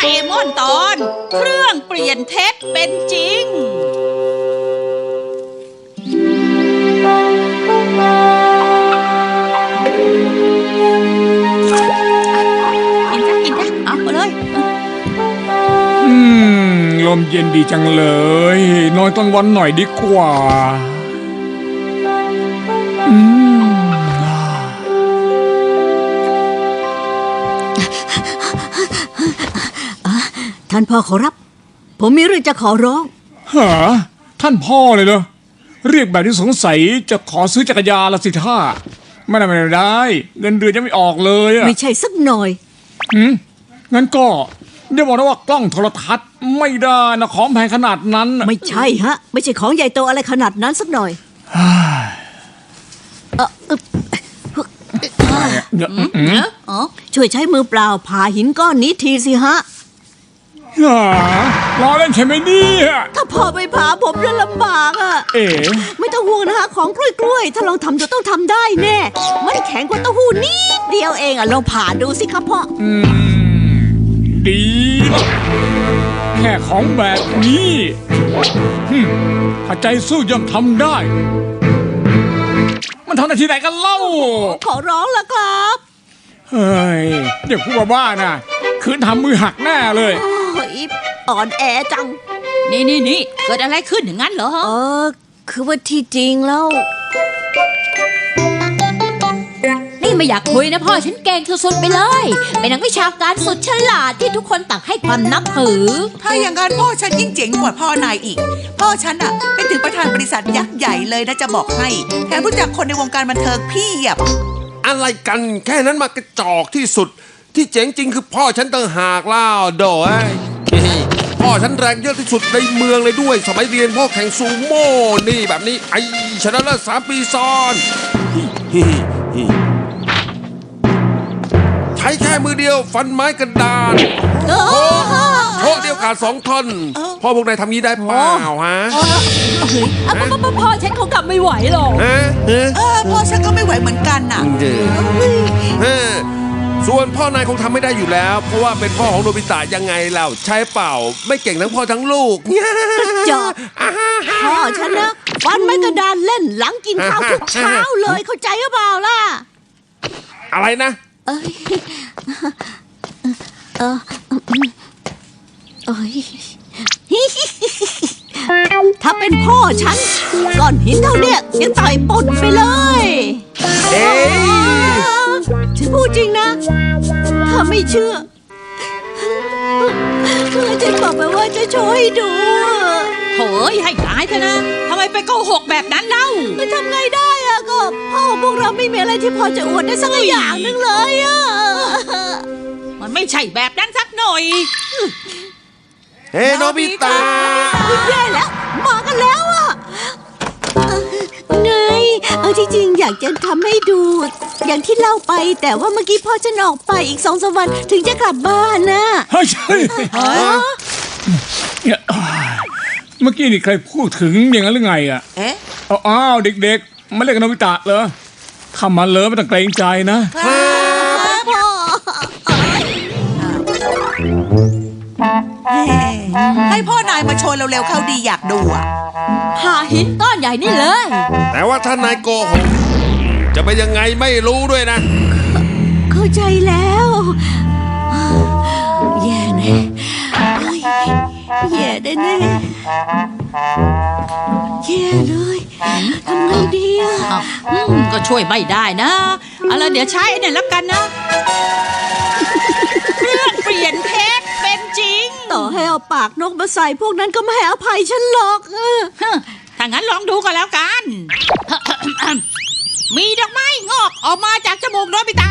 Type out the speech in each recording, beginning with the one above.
เอมอนตอนเครื่องเปลี่ยนเท็จเป็นจริงกินจ้ะเอาไปเลยลมเย็นดีจังเลยนอนกลางวันหน่อยดีกว่าท่านพ่อขอรับผมมีเรื่องจะขอร้องฮะท่านพ่อเลยเหรอเรียกแบบนี้สงสัยจะขอซื้อจักรยานละสิท่าไม่ได้เงินเดือนยังไม่ออกเลยอะไม่ใช่สักหน่อยงั้นก็เดี๋ยวบอกนะว่ากล้องโทรทัศน์ไม่ได้นะของแพงขนาดนั้นไม่ใช่ฮะไม่ใช่ของใหญ่โตอะไรขนาดนั้นสักหน่อยช่วยใช้มือเปล่าผ่าหินก้อนนี้ทีสิฮะล้อเล่นใช่ไหมเนี่ยถ้าพ่อไปผ่าผมจะลำบากอ่ะไม่ต้องห่วงนะฮะของกล้วยถ้าลองทำจะต้องทำได้แน่ไม่แข็งกว่าเต้าหู้นิดเดียวเองอ่ะลองผ่าดูสิครับพ่อดีแค่ของแบบนี้ถ้าใจสู้ย่อมทำได้มันทำได้ที่ไหนกันเล่าขอร้องละครับเฮ้ยเดี๋ยวพูดบ้านะคืนทำมือหักแน่เลยอ่อนแอจังนี่เกิดอะไรขึ้นอย่างนั้นเหรอคือว่าที่จริงแล้วนี่ไม่อยากคุยนะพ่อฉันเก่งสุดๆไปเลยเป็นนักวิชาการสุดฉลาดที่ทุกคนต่างให้ความนับถือถ้าอย่างนั้นพ่อฉันยิ่งเจ๋งกว่าพ่อนายอีกพ่อฉันเป็นถึงประธานบริษัทยักษ์ใหญ่เลยนะจะบอกให้แถมรู้จักคนในวงการบันเทิงเพียบอะไรกันแค่นั้นมากระจอกที่สุดที่เจ๋งจริงคือพ่อฉันต่างหากเล่าโดยพ่อฉันแรงเยอะที่สุดในเมืองเลยด้วยสมัยเรียนพ่อแข่งซูโม่นี่แบบนี้ชนะเลิศ3 ปีซ้อนใช้แค่มือเดียวฟันไม้กระดานโชเดียวขาด2 ท่อนพ่อพวกนายทำงี้ได้เปล่าฮะพ่อฉันคงกลับไม่ไหวหรอกพ่อฉันก็ไม่ไหวเหมือนกันน่ะส่วนพ่อนายคงทำไม่ได้อยู่แล้วเพราะว่าเป็นพ่อของโนบิตะยังไงเราใช้เปล่าไม่เก่งทั้งพ่อทั้งลูกจอดพ่อฉันนะฟันไม้กระดานเล่นหลังกินข้าวทุกเช้าเลยเข้าใจหรือเปล่าล่ะอะไรนะถ้าเป็นพ่อฉันก้อนหินเท่าเนี้ยยังต่อยป่นไปเลยฉันพูดจริงนะถ้าไม่เชื่อฉันบอกไปว่าจะโชว์ให้ดูโถ่ให้ตายเถอะนะทำไมไปโกหกแบบนั้นเล่าทำไงได้อะก็พ่อพวกเราไม่มีอะไรที่พอจะอวดได้สักอย่างนึงเลยอะมันไม่ใช่แบบนั้นสักหน่อยเฮ้โนบิตะแย่แล้วมากันแล้วอะไงที่จริงอยากจะทำให้ดูอย่างที่เล่าไปแต่ว่าเมื่อกี้พ่อฉันออกไปอีก2-3 วันถึงจะกลับบ้านนะใช่เมื่อกี้นี่ใครพูดถึงอย่างนั้นหรือไงอ่ะอ้าวเด็กๆมาเล่นกับโนบิตะเหรอทำมาเลยไม่ต้องเกรงใจนะให้พ่อนายมาโชว์เร็วๆเข้าดีอยากดูผ่าหินก้อนใหญ่นี่เลยแต่ว่าท่านนายโกหกจะเป็นยังไงไม่รู้ด้วยนะเข้าใจแล้วแย่แน่แย่แน่แย่เลยทำไงดีก็ช่วยไม่ได้นะอะไรเดี๋ยวใช้เนี่ยแล้วกันนะเครื่องเปลี่ยนเท็จเป็นจริงต่อให้เอาปากนกมาใส่พวกนั้นก็ไม่ให้อภัยฉันหรอกถ้างั้นลองดูก็แล้วกันมีดอกไม้งอกออกมาจากจมูกโนบิตะ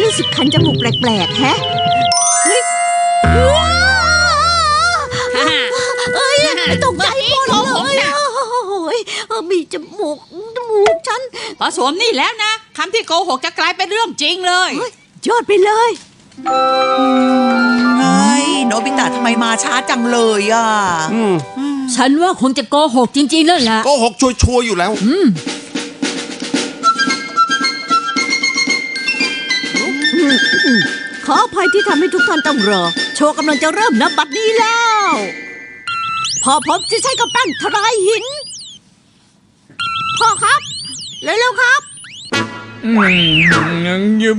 รู้สึกคันจมูกแปลกๆแฮะตกใจหมดเลยมีจมูกฉันพอสวมนี่แล้วนะคำที่โกหกจะกลายเป็นเรื่องจริงเลยยอดไปเลยเฮ้ยโนบิตะทำไมมาช้าจังเลยอ่ะฉันว่าคงจะโกหกจริงๆแล้วล่ะโกหกชัวร์อยู่แล้ว ขออภัยที่ทำให้ทุกท่านต้องรอ โชว์กำลังจะเริ่มนับบัดนี้แล้ว พอผมจะใช้กับแป้งทลายหิน พ่อครับ เร็วๆครับ ยืม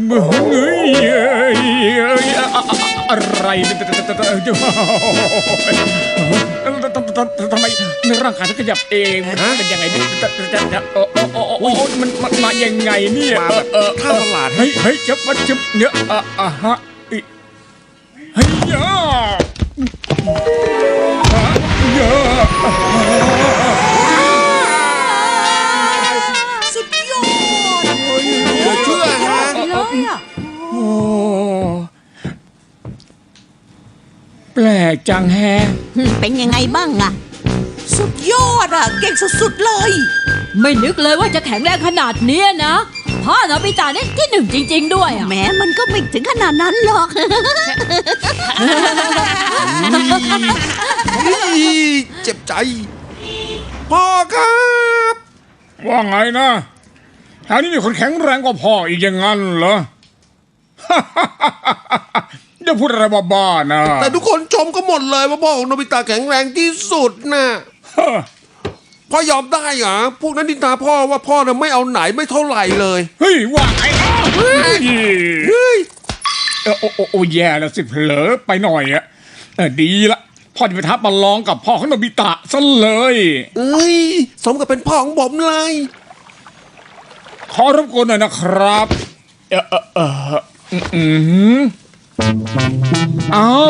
อะไรทำไมในร่างกายฉันขยับเองเป็นยังไงมันมายังไงเนี่ย มาแบบท่าประหลาด เฮ้ยจับเนี่ยฮะเฮ้ยย่า สุดยอด เหลือเชื่อฮะ เลยอ่ะ โอ้แปลกจังแฮะ เป็นยังไงบ้างอะ สุดยอดอ่ะ เก่งสุดๆเลย ไม่นึกเลยว่าจะแข็งแรงขนาดเนี้ยนะ พ่อโนบิตะเนี่ยที่หนึ่งจริง ๆ ด้วยอ่ะ แหมมันก็ไม่ถึงขนาดนั้นหรอก เจ็บใจ พ่อครับ ว่าไงนะแถวนี้มีคนแข็งแรงกว่าพ่ออีกอย่างนั้นเหรอ อย่าพูดอะไรบ้าๆนะ แต่ทุกคนชมก็หมดเลยว่าพ่อของโนบิตะแข็งแรงที่สุดนะพ่อยอมได้เหรอพวกนั้นนินทาพ่อว่าพ่อน่ะไม่เอาไหนไม่เท่าไหร่เลย เฮ้ยว่าไงนะเฮ้ย เฮ้ย โอ้แย่แล้วสิเผลอไปหน่อยอะดีละพ่อจะไปท้าประลองกับพ่อของโนบิตะซะเลย เอ้ยสมกับเป็นพ่อของผมเลย ขอรบกวนหน่อยนะครับเอ้า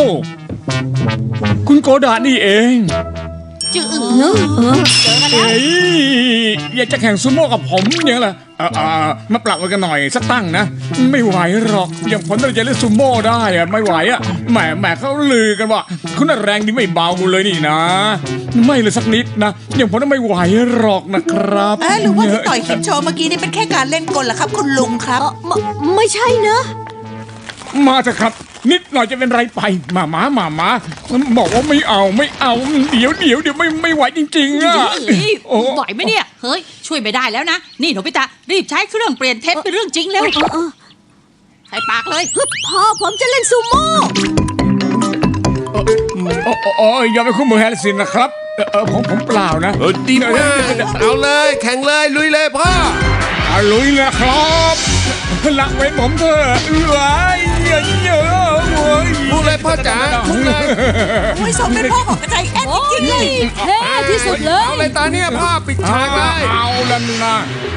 คุณโกดานี่เอง จือ เอ้ยอยากจะแข่งซูโม่กับผมเนี่ยเหรอมาปรับกันหน่อยสักตั้งนะ ไม่ไหวหรอกอย่างผมเราจะเล่นซูโม่ได้อะไม่ไหวอะแหมเขาลือกันว่าคุณน่ะแรงดีไม่เบาเลยนี่นะ ไม่เลยสักนิดนะอย่างผมน่ะไม่ไหวหรอกนะครับ หรือว่าที่ต่อยหินโชว์เมื่อกี้นี่เป็นแค่การเล่นกลเหรอครับคุณลุงครับ ไม่ใช่เนอะ มาเถอะครับ นิดหน่อยจะเป็นไรไปมาบอกว่าไม่เอาเดี๋ยวไม่ไหวจริงๆอ่ะ โอ้ ไหวไหมเนี่ย เฮ้ย ช่วยไม่ได้แล้วนะ นี่โนบิตะรีบใช้เครื่องเปลี่ยนเทปเป็นเรื่องจริงเร็วใส่ปากเลย พ่อผมจะเล่นซูโม่ อย่าไปคู่มือแฮร์ริสินนะครับผมเปล่านะ ดีมากเอาเลยแข่งเลยลุยเลยพ่อ ลุยนะครับรักไว้ผมเถอะเยอะเว้ย พูดเลยพ่อจ๋าพูดเลย โอ้ยสมเป็นพ่อของกระจายแอนจริงๆเลย เท่ที่สุดเลย เอาเลยตาเนี่ยพ่อปิดฉากเลย เอาแล้วนะ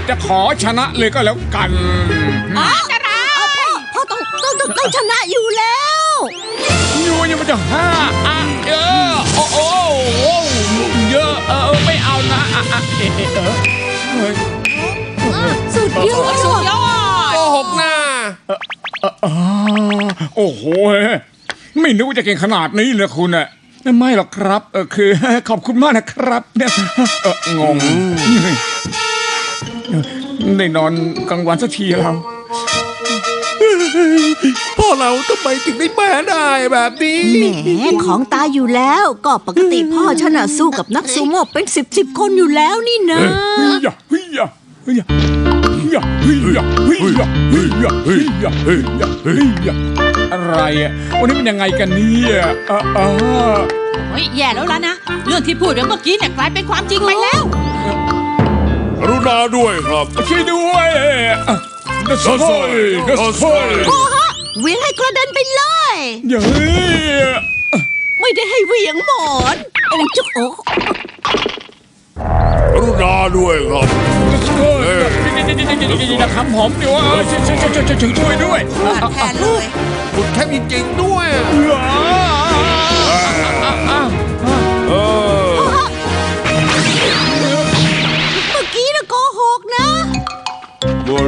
จะขอชนะเลยก็แล้วกัน พ่อต้องชนะอยู่แล้ว ยูยังมันจะเยอะโอ้เยอะไม่เอานะสุดยอด สุดยอด โกหกหน้า โอ้โหไม่นึกว่าจะเก่งขนาดนี้เลยคุณอะไม่หรอกครับคือขอบคุณมากนะครับเนี่ยงงได้นอนกลางวันสักทีเรา พ่อเราทำไมถึงได้แพ้ได้แบบนี้ แหมของตายอยู่แล้ว ก็ปกติพ่อฉันน่ะสู้กับนักซูโม่เป็นสิบคนอยู่แล้วนี่นะ อะไรอ่ะวันนี้มันยังไงกันเนี่ย เฮ้ย แย่แล้วล่ะนะ เรื่องที่พูดเมื่อกี้เนี่ยกลายเป็นความจริงไปแล้ว กรุณาด้วยครับ ช่วยด้วยเดสโซย โอ้ฮะเหวียงให้กระเด็นไปเลย เฮ้ย ไม่ได้ให้เหวียงหมอนโอ้จุ๊กโอ้ กรุณาด้วยครับ อย่าทำผมเดี๋ยวช่วยด้วย แทนเลย คุณแค่จริงๆด้วยเออ เมื่อกี้นะโกหกนะ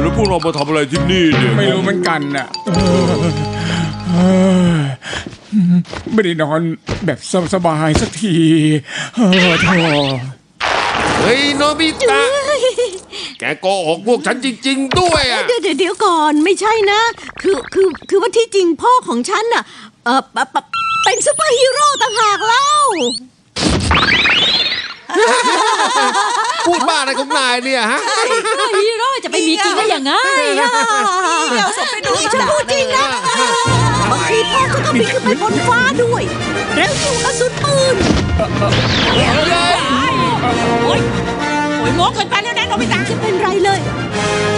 แล้วพวกเรามาทำอะไรที่นี่เนี่ย ไม่รู้เหมือนกันน่ะไม่ได้นอนแบบสบายสักทีโธ่ เฮ้ยโนบิตะแกโกหกพวกฉันจริงๆด้วยอ่ะ เดี๋ยวก่อนไม่ใช่นะ คือว่าที่จริงพ่อของฉันน่ะเป็นซุปเปอร์ฮีโร่ต่างหากเล่า พูดบ้าอะไรของนายเนี่ยฮะ ฮีโร่จะไปมีจริงได้ยังไง เดี๋ยวสมไปดู ฉันพูดจริงนะ บางทีพ่อฉันก็บินขึ้นไปบนฟ้าด้วยเร็วอยู่กระสุนปืน โอ้ยโง่เกินไปแล้วนะโนบิตะ จะเป็นไรเลย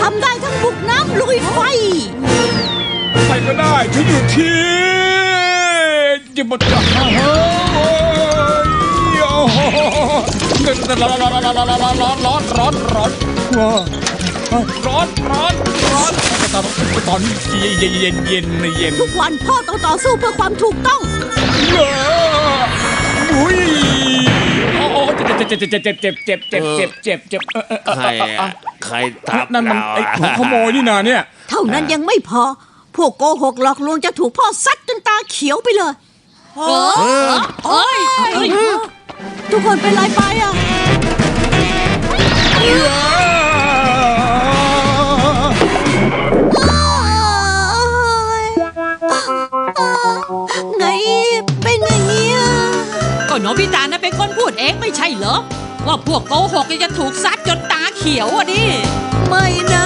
ทำได้ทั้งบุกน้ำลุยไฟ ใครก็ได้ฉันอยู่ที่จะมาจับโอ้ยร้อนตอนเย็น ทุกวันพ่อต้องต่อสู้เพื่อความถูกต้อง อุ้ยโอ้เจ็บ ใครอะใครทับ นั่นมัน เรา ไอ้ อะ หัวขโมยนี่นาเนี่ย เท่านั้นยังไม่พอ พวกโกหกหลอกลวงจะถูกพ่อซัดจนตาเขียวไปเลย โอ้ย ทุกคนเป็นไรไปอ่ะไงเป็นอย่างนี้อ่ะ ก็โนบิตะนะเป็นคนพูดเองไม่ใช่เหรอว่าพวกโกหกจะถูกซัดจนตาเขียวอ่ะดิ ไม่นะ